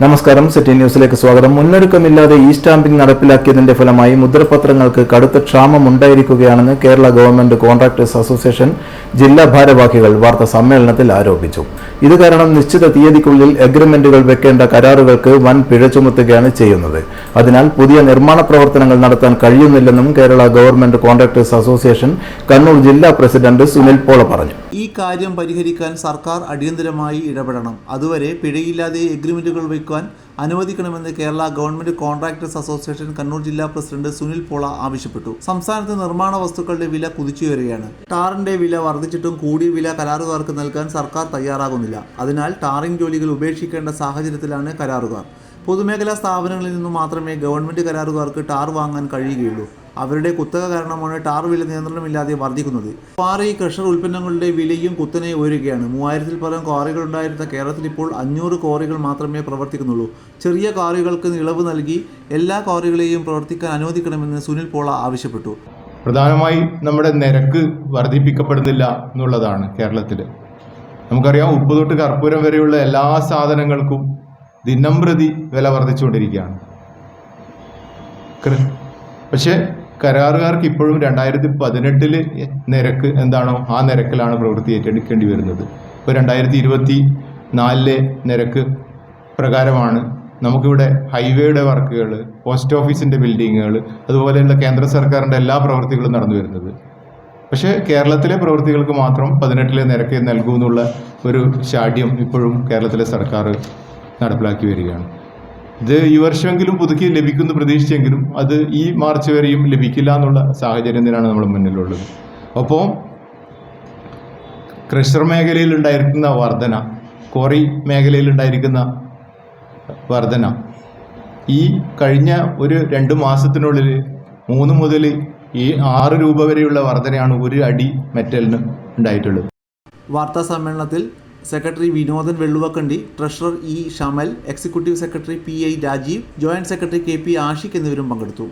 നമസ്കാരം. സിറ്റി ന്യൂസിലേക്ക് സ്വാഗതം. മുന്നൊരുക്കമില്ലാതെ ഇ സ്റ്റാമ്പിംഗ് നടപ്പിലാക്കിയതിന്റെ ഫലമായി മുദ്രപത്രങ്ങൾക്ക് കടുത്ത ക്ഷാമം ഉണ്ടായിരിക്കുകയാണെന്ന് കേരള ഗവൺമെന്റ് കോൺട്രാക്ടേഴ്സ് അസോസിയേഷൻ ജില്ലാ ഭാരവാഹികൾ വാർത്താ സമ്മേളനത്തിൽ ആരോപിച്ചു. ഇത് കാരണം നിശ്ചിത തീയതിക്കുള്ളിൽ എഗ്രിമെന്റുകൾ വെക്കേണ്ട കരാറുകൾക്ക് വൻ പിഴ ചുമത്തുകയാണ് ചെയ്യുന്നത്. അതിനാൽ പുതിയ നിർമ്മാണ പ്രവർത്തനങ്ങൾ നടത്താൻ കഴിയുന്നില്ലെന്നും Kerala government contractors association Kannur ജില്ലാ പ്രസിഡന്റ് സുനിൽ പോള പറഞ്ഞു. ഈ കാര്യം പരിഹരിക്കാൻ സർക്കാർ അടിയന്തരമായി ഇടപെടണം. അതുവരെ പിഴയില്ലാതെ എഗ്രിമെന്റുകൾ വയ്ക്കാൻ അനുവദിക്കണമെന്ന് Kerala government contractors association Kannur ജില്ലാ പ്രസിഡന്റ് സുനിൽ പോള ആവശ്യപ്പെട്ടു. സംസ്ഥാനത്ത് നിർമ്മാണ വസ്തുക്കളുടെ വില കുതിച്ചുയരുകയാണ്. ടാറിന്റെ വില വർദ്ധിച്ചിട്ടും കൂടിയ വില കരാറുകാർക്ക് നൽകാൻ സർക്കാർ തയ്യാറാകുന്നില്ല. അതിനാൽ ടാറിംഗ് ജോലികൾ ഉപേക്ഷിക്കേണ്ട സാഹചര്യത്തിലാണ് കരാറുകാർ. പൊതുമേഖലാ സ്ഥാപനങ്ങളിൽ നിന്നും മാത്രമേ ഗവൺമെന്റ് കരാറുകാർക്ക് ടാർ വാങ്ങാൻ കഴിയുകയുള്ളൂ. അവരുടെ കുത്തക കാരണമാണ് ടാർ വില നിയന്ത്രണമില്ലാതെ വർദ്ധിക്കുന്നത്. ക്വാറി ക്രഷർ ഉൽപ്പന്നങ്ങളുടെ വിലയും കുത്തനെ ഉയരുകയാണ്. 3000-ൽ പരം ക്വാറികൾ ഉണ്ടായിരുന്ന കേരളത്തിൽ ഇപ്പോൾ 500 ക്വാറികൾ മാത്രമേ പ്രവർത്തിക്കുന്നുള്ളൂ. ചെറിയ ക്വാറികൾക്ക് ഇളവ് നൽകി എല്ലാ ക്വാറികളെയും പ്രവർത്തിക്കാൻ അനുവദിക്കണമെന്ന് സുനിൽ പോള ആവശ്യപ്പെട്ടു. പ്രധാനമായി നമ്മുടെ നിരക്ക് വർദ്ധിപ്പിക്കപ്പെടുന്നില്ല എന്നുള്ളതാണ് കേരളത്തിൽ. നമുക്കറിയാം, ഉപ്പ് തൊട്ട് കർപ്പൂരം വരെയുള്ള എല്ലാ സാധനങ്ങൾക്കും ദിനംപ്രതി വില വർദ്ധിച്ചുകൊണ്ടിരിക്കുകയാണ്. പക്ഷേ കരാറുകാർക്ക് ഇപ്പോഴും 2018 നിരക്ക് എന്താണോ ആ നിരക്കിലാണ് പ്രവൃത്തി ഏറ്റെടുക്കേണ്ടി വരുന്നത്. ഇപ്പോൾ 2024 നിരക്ക് പ്രകാരമാണ് നമുക്കിവിടെ ഹൈവേയുടെ വർക്കുകൾ, പോസ്റ്റ് ഓഫീസിൻ്റെ ബിൽഡിങ്ങുകൾ, അതുപോലെയുള്ള കേന്ദ്ര സർക്കാരിൻ്റെ എല്ലാ പ്രവൃത്തികളും നടന്നു വരുന്നത്. പക്ഷേ കേരളത്തിലെ പ്രവൃത്തികൾക്ക് മാത്രം 18 നിരക്ക് നൽകൂ എന്നുള്ള ഒരു ശാഠ്യം ഇപ്പോഴും കേരളത്തിലെ സർക്കാർ നടപ്പിലാക്കി വരികയാണ്. ഇത് ഈ വർഷമെങ്കിലും പുതുക്കി ലഭിക്കുമെന്ന് പ്രതീക്ഷിച്ചെങ്കിലും അത് ഈ മാർച്ച് വരെയും ലഭിക്കില്ല എന്നുള്ള സാഹചര്യം തന്നെയാണ് നമ്മുടെ മുന്നിലുള്ളത്. അപ്പോൾ ക്രഷർ മേഖലയിൽ ഉണ്ടായിരിക്കുന്ന വർധന, ക്വാറി മേഖലയിൽ ഉണ്ടായിരിക്കുന്ന വർധന ഈ കഴിഞ്ഞ ഒരു 2 മാസത്തിനുള്ളിൽ 3 മുതൽ 6 രൂപ വരെയുള്ള വർധനയാണ് ഒരു അടി മെറ്റലിന് ഉണ്ടായിട്ടുള്ളത്. വാർത്താ സമ്മേളനത്തിൽ secretary Vinodan Velluvakkandi, treasurer E Shamal, executive secretary PI Rajeev, joint secretary KP Ashiq എന്നിവരും പങ്കെടുത്തു.